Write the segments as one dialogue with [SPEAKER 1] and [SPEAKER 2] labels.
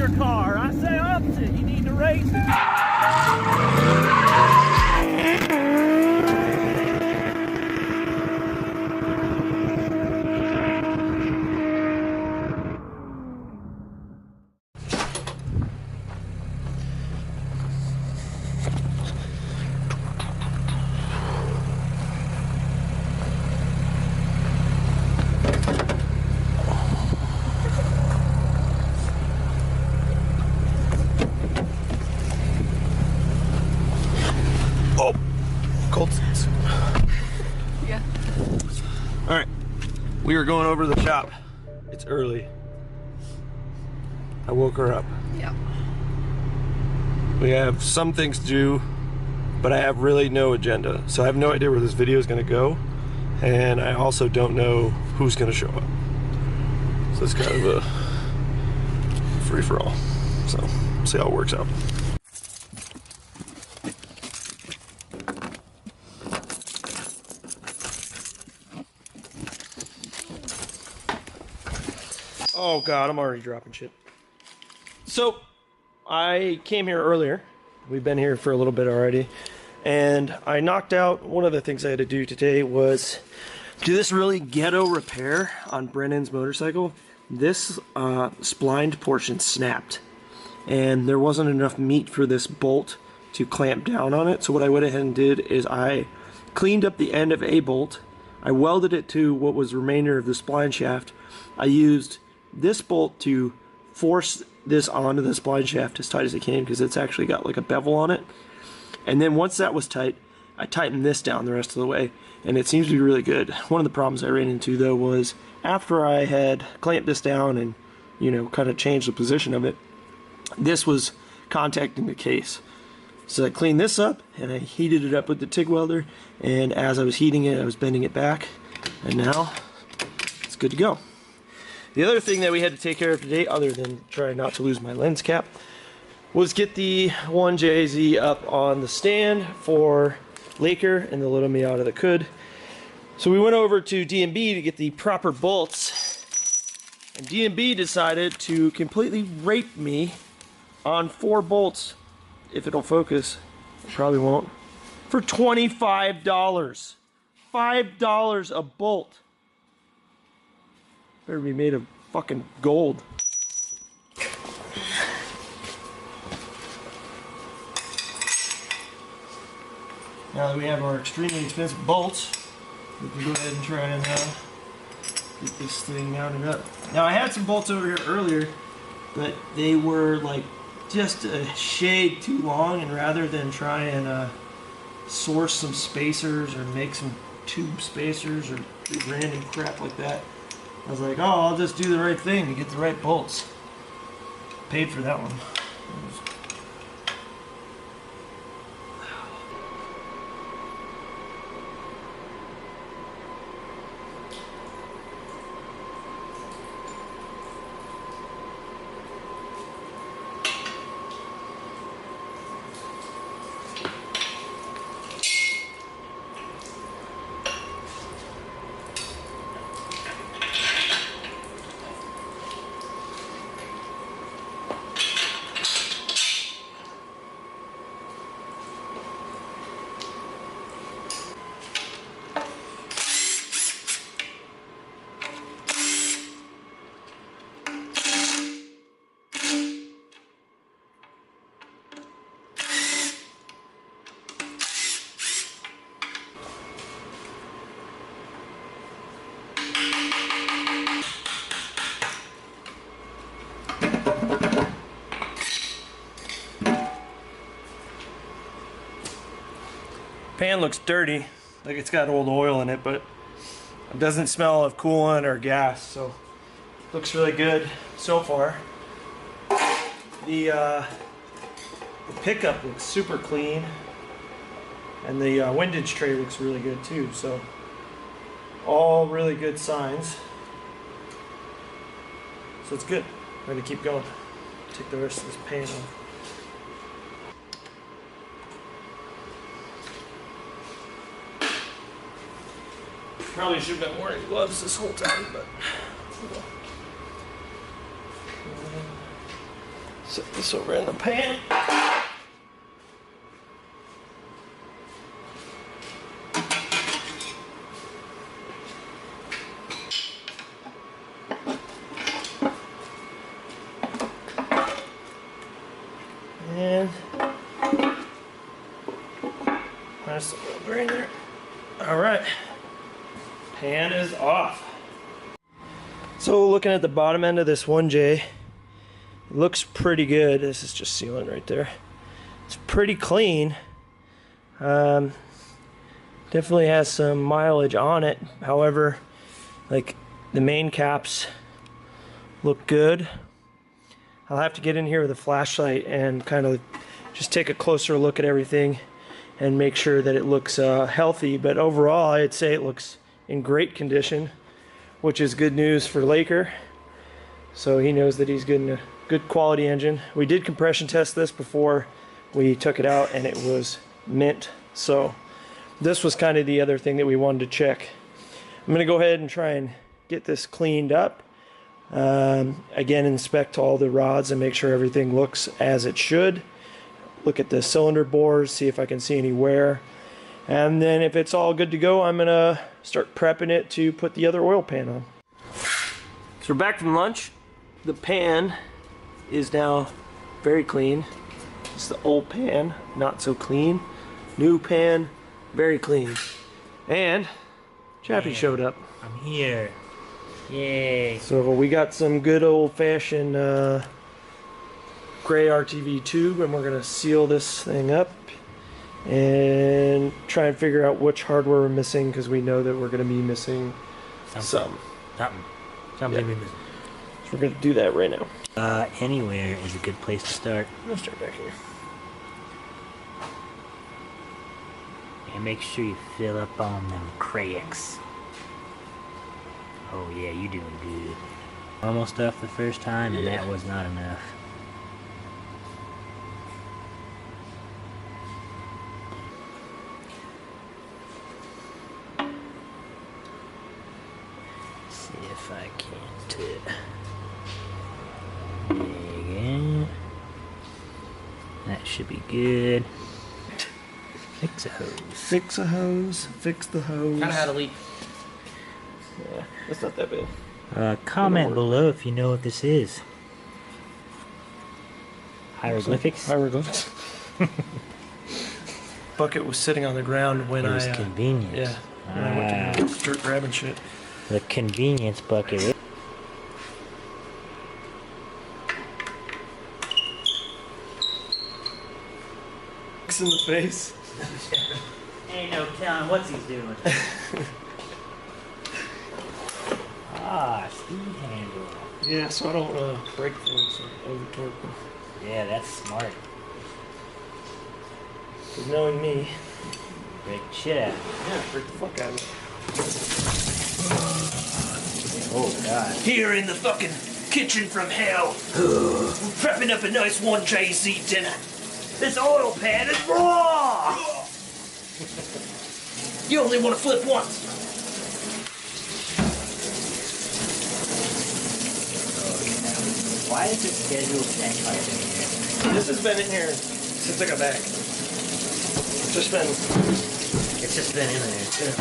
[SPEAKER 1] your car. I say opposite. You need to race it.
[SPEAKER 2] Yeah.
[SPEAKER 3] All right, we are going over to the shop. It's early. I woke her up.
[SPEAKER 2] Yeah.
[SPEAKER 3] We have some things to do, but I have really no agenda. So I have no idea where this video is going to go, and I also don't know who's going to show up. So it's kind of a free-for-all. So we'll see how it works out. Oh God, I'm already dropping shit. So, I came here earlier. We've been here for a little bit already. And I knocked out, one of the things I had to do today was do this really ghetto repair on Brennan's motorcycle. This splined portion snapped. And there wasn't enough meat for this bolt to clamp down on it. So what I went ahead and did is I cleaned up the end of a bolt. I welded it to what was the remainder of the spline shaft. I used this bolt to force this onto the spline shaft as tight as I can because it's actually got like a bevel on it. And then once that was tight, I tightened this down the rest of the way, and it seems to be really good. One of the problems I ran into though was after I had clamped this down and, you know, kind of changed the position of it, this was contacting the case. So I cleaned this up and I heated it up with the TIG welder, and as I was heating it, I was bending it back, and now it's good to go. The other thing that we had to take care of today, other than trying not to lose my lens cap, was get the 1JZ up on the stand for Laker and the little Miata that could. So we went over to D&B to get the proper bolts, and D&B decided to completely rape me on 4 bolts, if it'll focus, it probably won't, for $25. $5 a bolt. Better be made of fucking gold. Now that we have our extremely expensive bolts, we can go ahead and try and get this thing mounted up. Now I had some bolts over here earlier, but they were like just a shade too long, and rather than try and source some spacers or make some tube spacers or do random crap like that, I was like, oh, I'll just do the right thing to get the right bolts. Paid for that one. Pan looks dirty, like it's got old oil in it, but it doesn't smell of coolant or gas, so looks really good so far. The pickup looks super clean, and the windage tray looks really good too, so all really good signs. So it's good. I'm going to keep going. Take the rest of this pan off. Probably should have been wearing gloves this whole time, but Set this over in the pan. And nice little drain there. All right, pan is off. So looking at the bottom end of this 1J, it looks pretty good. This is just sealant right there. It's pretty clean. Definitely has some mileage on it. However, like the main caps look good. I'll have to get in here with a flashlight and kind of just take a closer look at everything and make sure that it looks healthy. But overall, I'd say it looks in great condition, which is good news for Laker. So he knows that he's getting a good quality engine. We did compression test this before we took it out, and it was mint. So this was kind of the other thing that we wanted to check. I'm gonna go ahead and try and get this cleaned up. Again, inspect all the rods and make sure everything looks as it should. Look at the cylinder bores, see if I can see any wear. And then if it's all good to go, I'm gonna start prepping it to put the other oil pan on. So we're back from lunch. The pan is now very clean. It's the old pan, not so clean. New pan, very clean. And Chappie showed up.
[SPEAKER 4] I'm here. Yay.
[SPEAKER 3] So we got some good old-fashioned gray RTV tube, and we're gonna seal this thing up and try and figure out which hardware we're missing, because we know that we're gonna be missing some.
[SPEAKER 4] Something
[SPEAKER 3] Yeah.
[SPEAKER 4] we missing.
[SPEAKER 3] So we're gonna do that right now.
[SPEAKER 4] Anywhere is a good place to start.
[SPEAKER 3] I'm gonna start back here.
[SPEAKER 4] And make sure you fill up on them cracks. Oh yeah, you doing good. Normal stuff the first time, and that was not enough. See if I can't. There you go. That should be good. Fix a hose.
[SPEAKER 3] Fix a hose. Fix the hose.
[SPEAKER 1] Kind of had a leak.
[SPEAKER 3] Yeah, that's not that bad.
[SPEAKER 4] Comment below if you know what this is. Hieroglyphics?
[SPEAKER 3] Hieroglyphics. Bucket was sitting on the ground when
[SPEAKER 4] It was
[SPEAKER 3] I
[SPEAKER 4] convenient.
[SPEAKER 3] yeah. When I went to start grabbing shit.
[SPEAKER 4] The convenience bucket.
[SPEAKER 3] In the face.
[SPEAKER 4] Ain't no telling what he's doing. Speed handle.
[SPEAKER 3] Yeah, so I don't break things or over torque them.
[SPEAKER 4] Yeah, that's smart.
[SPEAKER 3] Because knowing me,
[SPEAKER 4] Break the shit out of
[SPEAKER 3] yeah, break the fuck out of
[SPEAKER 4] it. Oh god.
[SPEAKER 1] Here in the fucking kitchen from hell. Prepping up a nice 1JZ dinner. This oil pan is raw! You only want to flip once.
[SPEAKER 4] Why is it scheduled tank like this?
[SPEAKER 3] This has been in here since I got back. It's just been
[SPEAKER 4] in there.
[SPEAKER 3] Yeah.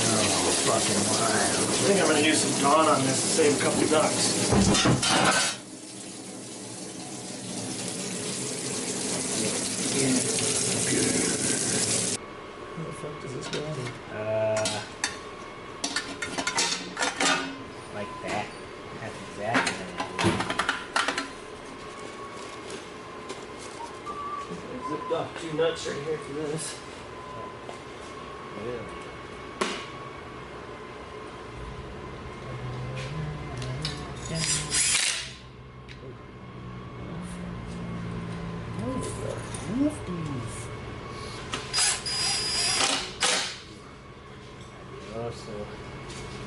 [SPEAKER 4] Oh, fucking wild.
[SPEAKER 3] I think I'm gonna use some Dawn on this to save a couple bucks. Where the fuck does this go on?
[SPEAKER 4] Like that. That's exactly what
[SPEAKER 3] I zipped off 2 nuts right here for this.
[SPEAKER 4] it is.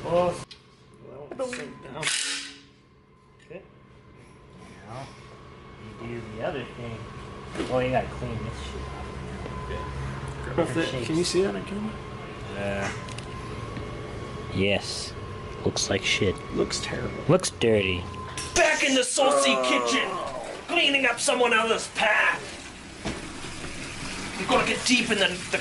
[SPEAKER 3] Well, sit down. Okay.
[SPEAKER 4] Now, you do the other thing. Oh, you gotta clean this shit off.
[SPEAKER 3] Can you see that on camera?
[SPEAKER 4] Yes. Looks like shit.
[SPEAKER 3] Looks terrible.
[SPEAKER 4] Looks dirty.
[SPEAKER 1] Back in the saucy kitchen, cleaning up someone else's path. You gotta get deep in the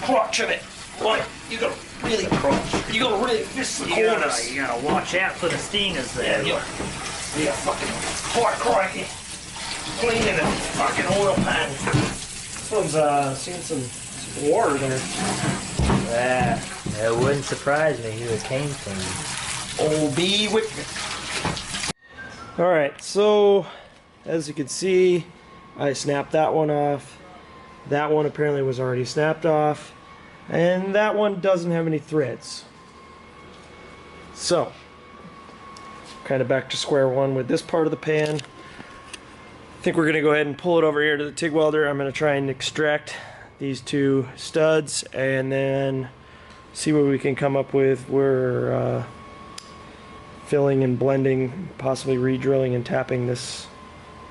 [SPEAKER 1] crotch of it. Like, you gotta really crotch. You gotta really fist the corners.
[SPEAKER 4] You gotta watch out for the stingers there.
[SPEAKER 1] Yeah, fucking hard crikey. Cleaning a fucking oil pan.
[SPEAKER 3] Someone's seeing some water there.
[SPEAKER 4] Yeah, it wouldn't surprise me who it came from.
[SPEAKER 3] Old B Wickman. Alright, so as you can see, I snapped that one off. That one apparently was already snapped off. And that one doesn't have any threads. So, kind of back to square one with this part of the pan. I think we're going to go ahead and pull it over here to the TIG welder. I'm going to try and extract these two studs and then see what we can come up with. We're filling and blending, possibly re-drilling and tapping this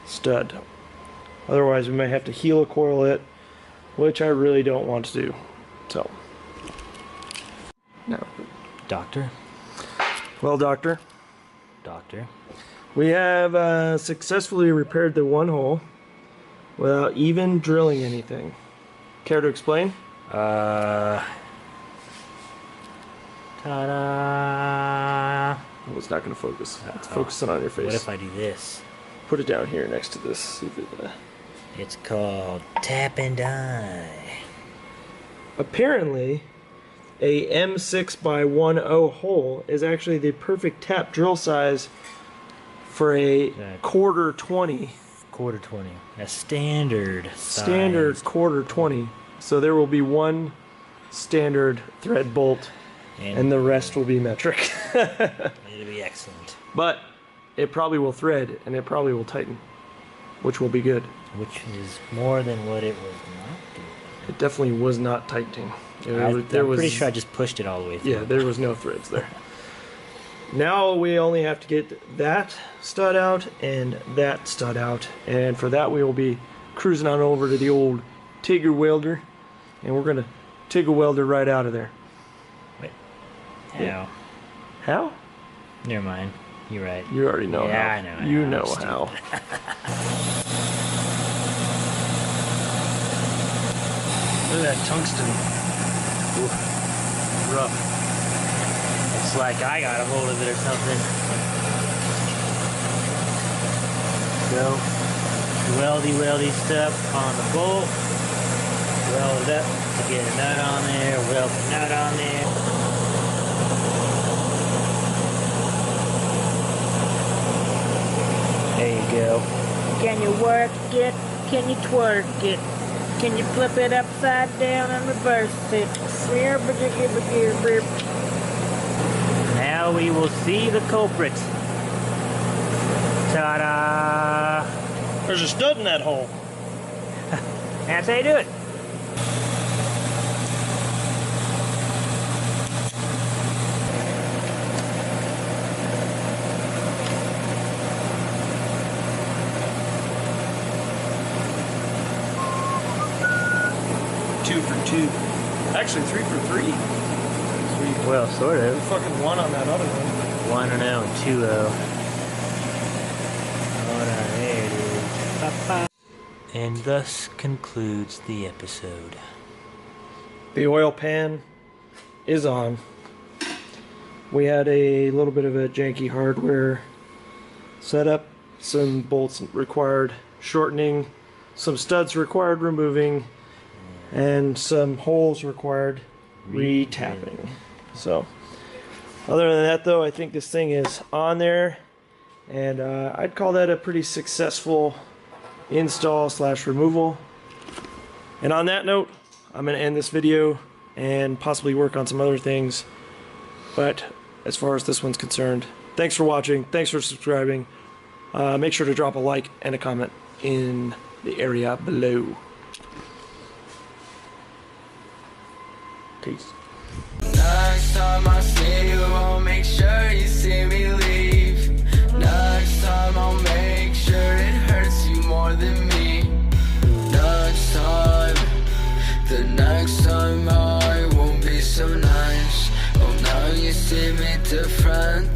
[SPEAKER 3] stud. Otherwise we might have to helo coil it, which I really don't want to do. So, no.
[SPEAKER 4] Doctor?
[SPEAKER 3] Well, Doctor,
[SPEAKER 4] We
[SPEAKER 3] have successfully repaired the one hole without even drilling anything. Care to explain?
[SPEAKER 4] Ta-da!
[SPEAKER 3] Oh, it's not going to focus. It's focusing on your face.
[SPEAKER 4] What if I do this?
[SPEAKER 3] Put it down here next to this. See if it,
[SPEAKER 4] It's called tap and die.
[SPEAKER 3] Apparently, a M6 by 10 hole is actually the perfect tap drill size for a quarter 20.
[SPEAKER 4] Quarter 20. A standard
[SPEAKER 3] Standard quarter 20. So there will be one standard thread bolt and the rest will be metric.
[SPEAKER 4] It'll be excellent.
[SPEAKER 3] But it probably will thread and it probably will tighten, which will be good.
[SPEAKER 4] Which is more than what it was not doing.
[SPEAKER 3] It definitely was not tightening.
[SPEAKER 4] I'm pretty sure I just pushed it all the way through.
[SPEAKER 3] Yeah, there was no threads there. Now we only have to get that stud out and that stud out, and for that we will be cruising on over to the old Tigger welder, and we're gonna Tigger welder right out of there.
[SPEAKER 4] Wait. How?
[SPEAKER 3] Yeah. How?
[SPEAKER 4] Never mind. You're right.
[SPEAKER 3] You already know how.
[SPEAKER 4] Yeah, I know.
[SPEAKER 3] You know how. Look at that tungsten.
[SPEAKER 4] Ooh. Rough. Looks like I got a hold of it or something. So, weldy stuff on the bolt. Weld it up to get a nut on there. Weld the nut on there. There you go. Can you work it? Can you twerk it? Can you flip it upside down and reverse it? Now we will see the culprit. Ta-da!
[SPEAKER 3] There's a stud in that hole.
[SPEAKER 4] That's how you do it.
[SPEAKER 3] Actually, 3 for 3. Sweet.
[SPEAKER 4] Well, sort of.
[SPEAKER 3] Fucking 1 on that other one.
[SPEAKER 4] 1-0 and 2-0. Hold on, there it is. Ba-ba. And thus concludes the episode.
[SPEAKER 3] The oil pan is on. We had a little bit of a janky hardware setup. Some bolts required shortening. Some studs required removing. And some holes required re-tapping. So, other than that though, I think this thing is on there. And I'd call that a pretty successful install / removal. And on that note, I'm going to end this video and possibly work on some other things. But as far as this one's concerned, thanks for watching. Thanks for subscribing. Make sure to drop a like and a comment in the area below. Peace.
[SPEAKER 5] Next time I see you, I'll make sure you see me leave. Next time I'll make sure it hurts you more than me. Next time, the next time I won't be so nice. Oh, now you see me different.